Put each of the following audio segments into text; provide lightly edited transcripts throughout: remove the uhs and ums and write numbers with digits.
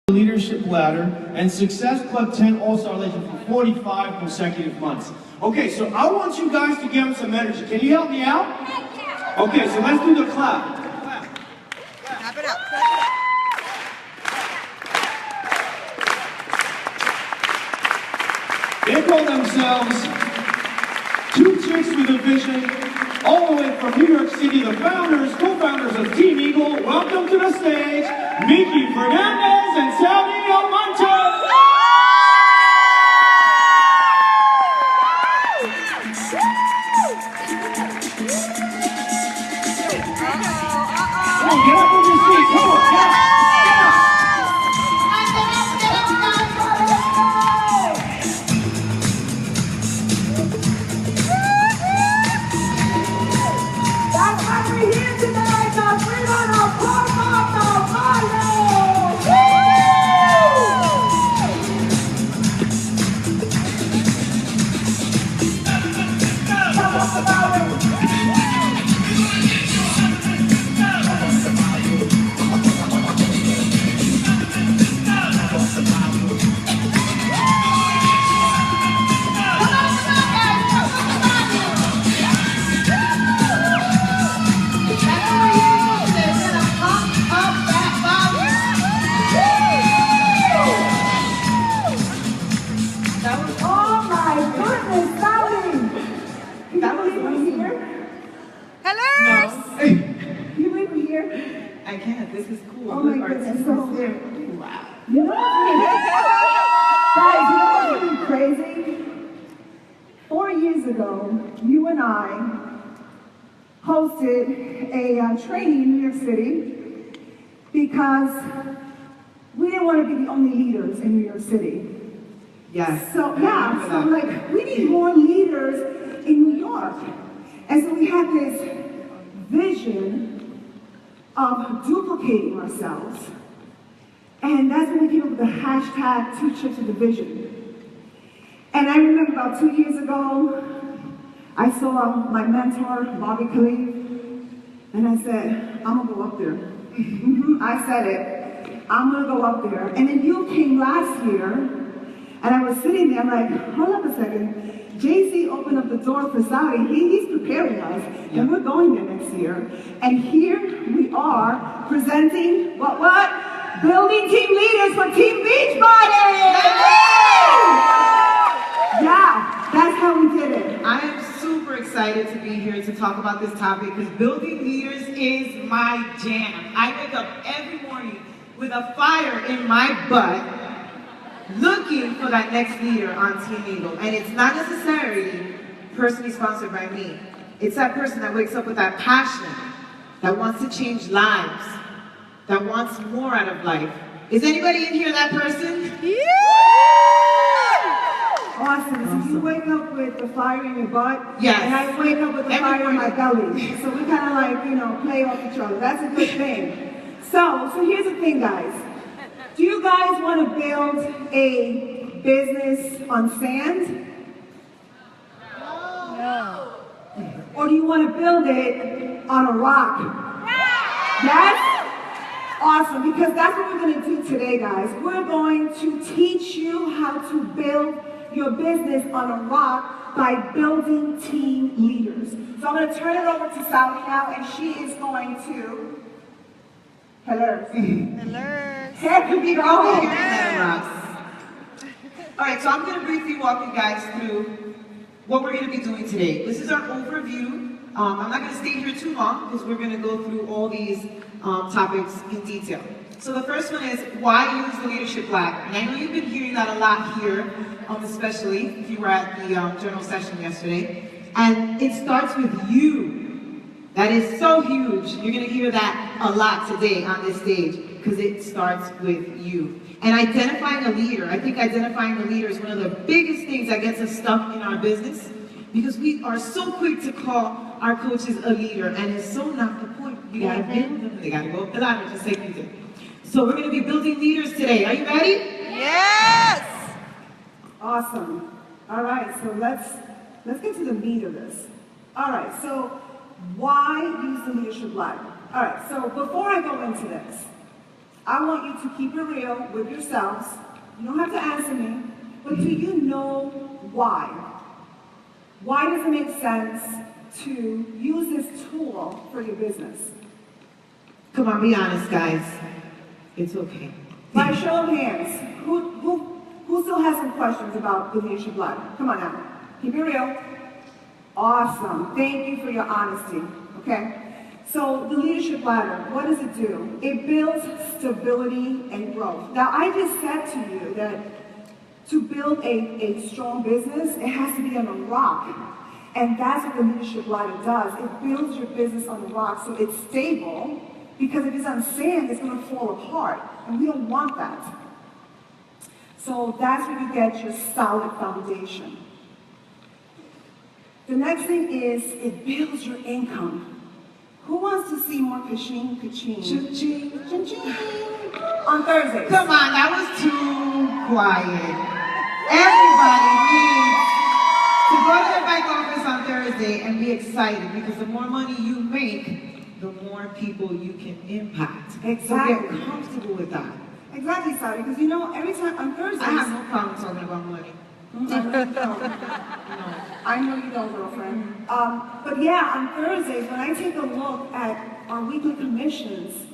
Leadership Ladder and Success Club 10 All-Star Legend for 45 consecutive months. Okay, so I want you guys to give them some energy. Can you help me out? Okay, so let's do the clap. Clap it up, clap it up. They call themselves Two Chicks with a Vision, all the way from New York City, the founders, co-founders of Team Eagle. Welcome to the stage, Mickey Fernandez and Sally Almonte. Come on, get up on your seat. Come on, get up. That's why we're here tonight, the freedom of I can't. This is cool. Oh my goodness. So, wow. You know guys, you know what's really crazy? 4 years ago, you and I hosted a training in New York City because we didn't want to be the only leaders in New York City. Yes. So yeah, so like we need more leaders in New York. And so we had this vision of duplicating ourselves. And that's when we came up with the hashtag Two Chicks with a Vision. And I remember about 2 years ago, I saw my mentor, Bobby Khalif, and I said, I'm gonna go up there. I said it, I'm gonna go up there. And then you came last year, and I was sitting there, I'm like, hold up a second. JC opened up the door for Saudi. He's preparing us, and we're going there next year. And here we are presenting what? Building team leaders for Team Beachbody. Yeah, that's how we did it. I am super excited to be here to talk about this topic because building leaders is my jam. I wake up every morning with a fire in my butt looking for that next leader on Team Eagle. And it's not necessarily personally sponsored by me. It's that person that wakes up with that passion, that wants to change lives, that wants more out of life. Is anybody in here that person? Yeah! Awesome. So you wake up with the fire in your butt, yes. And I wake up with the fire in my belly. So we kind of like, you know, play off each other. That's a good thing. So here's the thing, guys. Do you guys want to build a business on sand? No. Or do you want to build it on a rock? Yes? Awesome, because that's what we're going to do today, guys. We're going to teach you how to build your business on a rock by building team leaders. So I'm going to turn it over to Sally now, and she is going to... Hello. Hello. Here we go. All right, so I'm going to briefly walk you guys through what we're going to be doing today. This is our overview. I'm not going to stay here too long because we're going to go through all these topics in detail. So the first one is why use the leadership ladder. And I know you've been hearing that a lot here, especially if you were at the journal session yesterday. And it starts with you. That is so huge. You're going to hear that a lot today on this stage because it starts with you. And identifying a leader. I think identifying a leader is one of the biggest things that gets us stuck in our business because we are so quick to call our coaches a leader, and it's so not the point. You got to build them. They got to go up the ladder just like you did. So we're going to be building leaders today. Are you ready? Yes! Awesome. All right, so let's get to the meat of this. All right, so why use the leadership ladder? All right, so before I go into this, I want you to keep it real with yourselves. You don't have to answer me, but do you know why? Why does it make sense to use this tool for your business? Come on, be honest, guys. It's okay. By show of hands, who still has some questions about the leadership ladder? Come on now, keep it real. Awesome, thank you for your honesty, okay? So the leadership ladder, what does it do? It builds stability and growth. Now I just said to you that to build a strong business, it has to be on a rock. And that's what the leadership ladder does. It builds your business on a rock so it's stable, because if it's on sand, it's gonna fall apart. And we don't want that. So that's where you get your solid foundation. The next thing is it builds your income. Who wants to see more ka-ching, ka-ching? Cha-ching, cha-ching. On Thursdays. Come on, that was too quiet. Everybody needs to go to their bike office on Thursday and be excited, because the more money you make, the more people you can impact. Exactly. So get comfortable with that. Exactly, Sally, because you know, every time on Thursdays... I have no problem talking about money. I know you don't, girlfriend. But yeah, on Thursdays, when I take a look at our weekly commissions,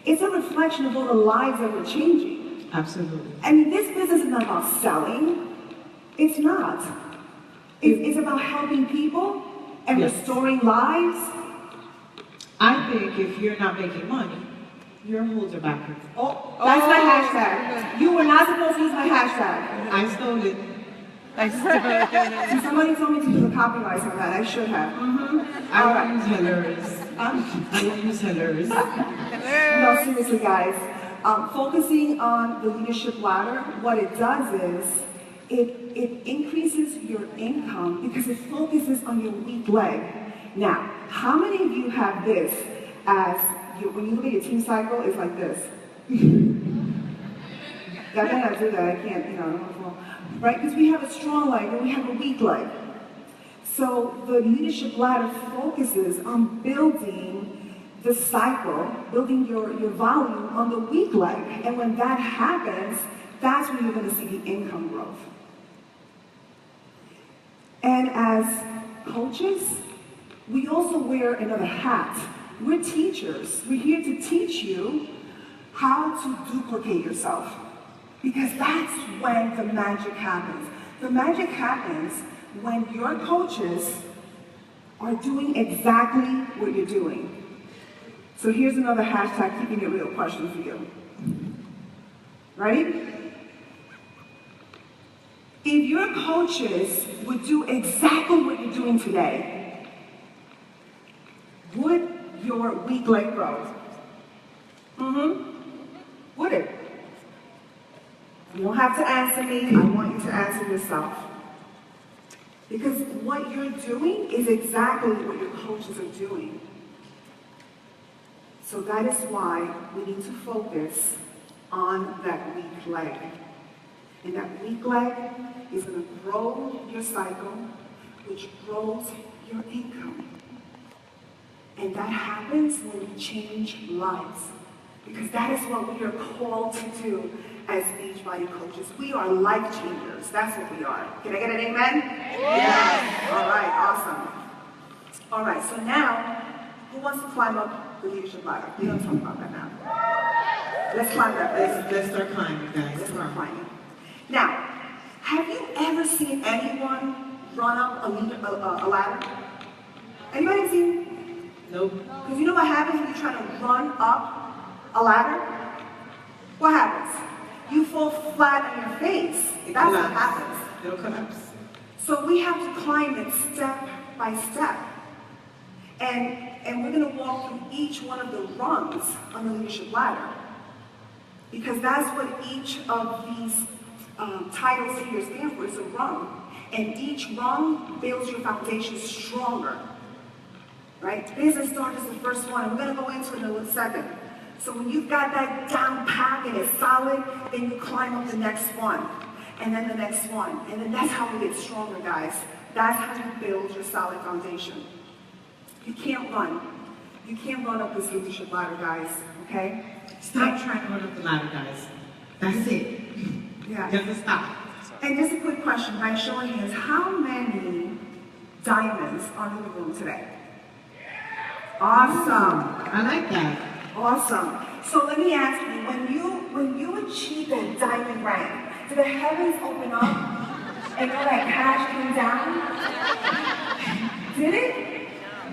it's a reflection of all the lives that we're changing. Absolutely. I mean, this business is not about selling. It's not. It's about helping people and restoring lives. I think if you're not making money, your holds are backwards. Oh, that's my hashtag. You were not supposed to use my hashtag. I stole it. See, somebody told me to use a copyright on that. I should have. I don't use hillers. I don't use hillers. No, seriously, guys. Focusing on the leadership ladder, what it does is it increases your income because it focuses on your weak leg. Now, how many of you have this as when you look at your team cycle, it's like this? I cannot do that. I can't, you know, right? Because we have a strong leg and we have a weak leg. So the leadership ladder focuses on building the cycle, building your volume on the weak leg. And when that happens, that's when you're going to see the income growth. And as coaches, we also wear another hat. We're teachers. We're here to teach you how to duplicate yourself. Because that's when the magic happens. The magic happens when your coaches are doing exactly what you're doing. So here's another hashtag, keeping it real question for you. Ready? If your coaches would do exactly what you're doing today, would your weak leg grow? Would it? You don't have to answer me. I want you to answer yourself. Because what you're doing is exactly what your coaches are doing. So that is why we need to focus on that weak leg. And that weak leg is going to grow your cycle, which grows your income. And that happens when we change lives. Because that is what we are called to do as Beachbody coaches. We are life changers. That's what we are. Can I get an amen? Yes. All right, awesome. All right, so now, who wants to climb up the leadership ladder? We don't talk about that now. Let's climb that. Let's start climbing, guys. Let's start climbing. Now, have you ever seen anyone run up a ladder? Anybody seen? Nope. Because you know what happens when you try to run up a ladder? What happens? You fall flat on your face. That's what happens. It'll collapse. So we have to climb it step by step. And we're going to walk through each one of the rungs on the leadership ladder. Because that's what each of these titles here stand for, is a rung. And each rung builds your foundation stronger. Right? Business start is the first one. We're going to go into it in a second. So when you've got that down pat and it's solid, then you climb up the next one. And then the next one. And then that's how we get stronger, guys. That's how you build your solid foundation. You can't run. You can't run up this leadership ladder, guys. Okay? Stop trying to run up the ladder, guys. That's it. Yeah. Just stop. And just a quick question, by show of hands, how many diamonds are in the room today? Awesome. I like that. Awesome. So let me ask you, when you achieve that diamond rank, do the heavens open up and all that cash came down? Did it?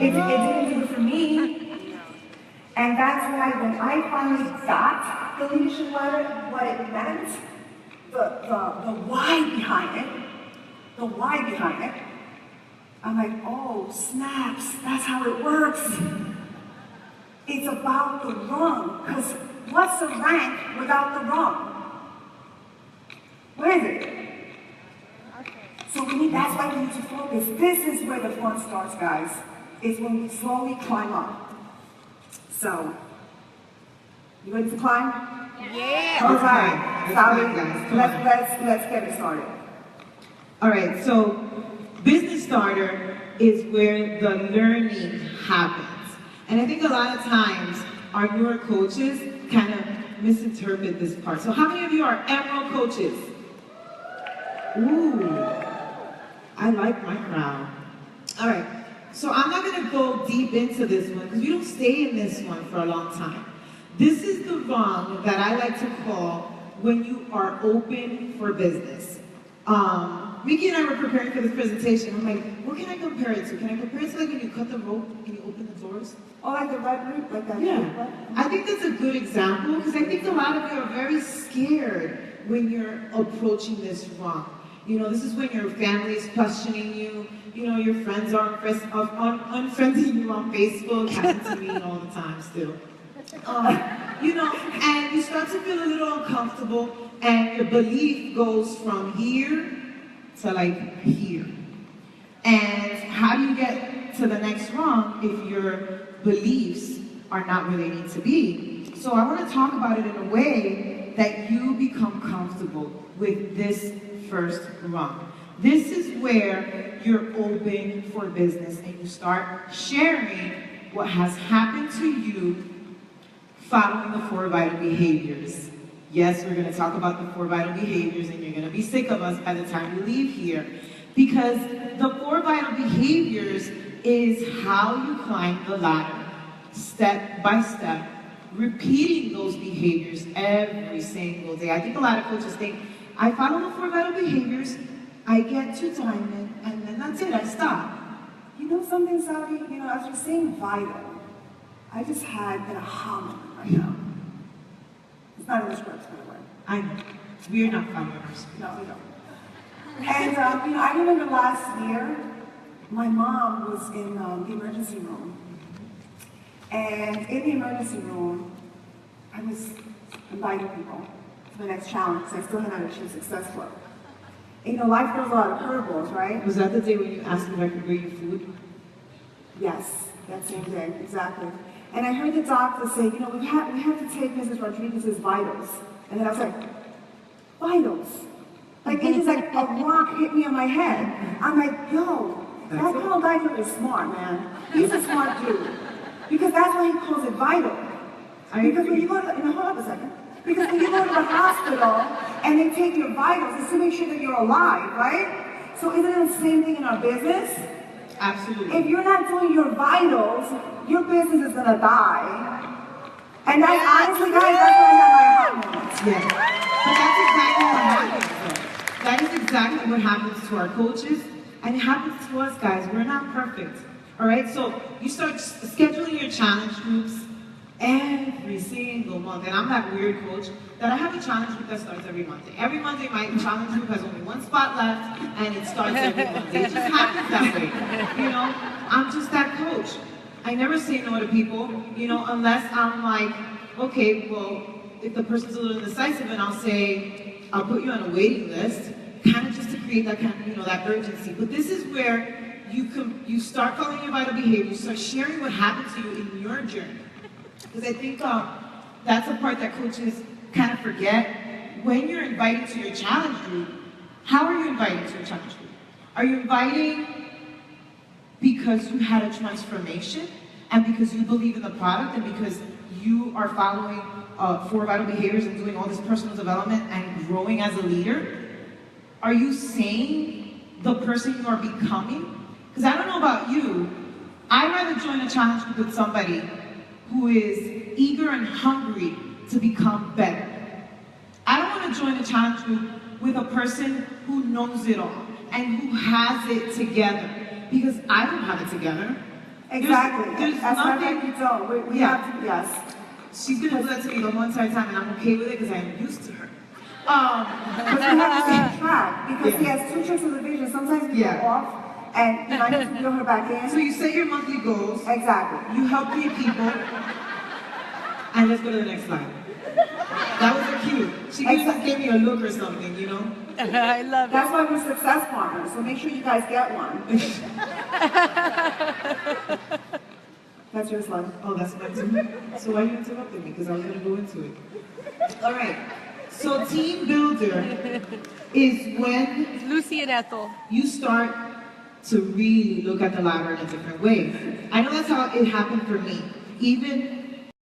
It didn't do it for me. And that's why when I finally got the leadership ladder, what it meant, the why behind it, I'm like, oh, snaps, that's how it works. It's about the rung, because what's a rank without the rung? What is it? So that's why we need to focus. This is where the fun starts, guys. Is when we slowly climb up. So, you ready to climb? Yeah. All right, Sally, Guys, let's get it started. All right, so Business Starter is where the learning happens. And I think a lot of times our newer coaches kind of misinterpret this part. So how many of you are Emerald coaches? Ooh, I like my crowd. All right, so I'm not gonna go deep into this one because we don't stay in this one for a long time. This is the rung that I like to call when you are open for business. Mickey and I were preparing for this presentation. I'm like, what can I compare it to? Can I compare it to like when you cut the rope and you open the doors? Oh, like the red root, like that? Yeah, I think that's a good example because I think a lot of you are very scared when you're approaching this rung. You know, this is when your family is questioning you. You know, your friends are unfriending you on Facebook. Happens to me all the time still. You know, and you start to feel a little uncomfortable, and your belief goes from here to like here. And how do you get to the next rung if your beliefs are not where they need to be? So I want to talk about it in a way that you become comfortable with this first rung. This is where you're open for business and you start sharing what has happened to you following the 4 vital behaviors. Yes, we're going to talk about the 4 vital behaviors and you're going to be sick of us by the time you leave here. Because the 4 vital behaviors is how you climb the ladder, step by step, repeating those behaviors every single day. I think a lot of coaches think, I follow the 4 vital behaviors, I get to diamond, and then that's it, I stop. You know something, Sally? You know, as you're saying vital, I just had an aha moment right now. It's not in the script, by the way. I know. We're not following our script. No, we don't. And, you know, I remember last year, my mom was in the emergency room. And in the emergency room, I was inviting people to the next challenge because I still hadn't achieved success for it. And, you know, life throws a lot of curveballs, right? Was that the day when you asked me if I could bring you food? Yes, that same day, exactly. And I heard the doctor say, you know, we have to take Mrs. Rodriguez's vitals. And then I was like, vitals? Like, it just like a rock hit me on my head. I'm like, yo, that Colonel Dino is smart, man. He's a smart dude. Because that's why he calls it vital. Because when you go to, hold up a second. Because when you go to the hospital and they take your vitals, it's to make sure that you're alive, right? So isn't it the same thing in our business? Absolutely. If you're not doing your vitals, your business is gonna die. And that's honestly, guys, that's why I have my aha moments. Yeah. But that's exactly what happens, though. That is exactly what happens to our coaches, and it happens to us, guys. We're not perfect. All right? So you start scheduling your challenge groups every single month. And I'm that weird coach that I have a challenge group that starts every Monday. Every Monday, my challenge group has only one spot left, and it starts every Monday. It just happens that way. You know, I'm just that coach. I never say no to people, you know, unless I'm like, okay, well, if the person's a little indecisive, and I'll say, I'll put you on a waiting list, kind of just to create that kind of, you know, that urgency. But this is where you start following your vital behavior, you start sharing what happened to you in your journey. Because I think that's a part that coaches kind of forget. When you're inviting to your challenge group, how are you inviting to your challenge group? Are you inviting because you had a transformation and because you believe in the product and because you are following four vital behaviors and doing all this personal development and growing as a leader, are you saying the person you are becoming? Because I don't know about you, I'd rather join a challenge group with somebody who is eager and hungry to become better. I don't want to join a challenge group with a person who knows it all and who has it together, because I don't have it together. Exactly. There's As a matter of nothing. fact, you don't. We Yeah. have to, yes. She's gonna do that to me the whole entire time, and I'm okay with it because I'm used to her. But we have to keep track, because he Yeah. has 2 tricks of the vision. Sometimes we Yeah. go off, and you might need to reel her back in. So you set your monthly goals, Exactly. you help 3 people, and let's go to the next slide. That was her cue. She just gave me a look or something, you know? I love it. That's why we're success partners, so make sure you guys get one. That's your slide. Oh, that's mine too? So why you interrupted me? Because I was going to go into it. All right. So team builder is when It's Lucy and Ethel. you start to really look at the ladder in a different way. I know that's how it happened for me. Even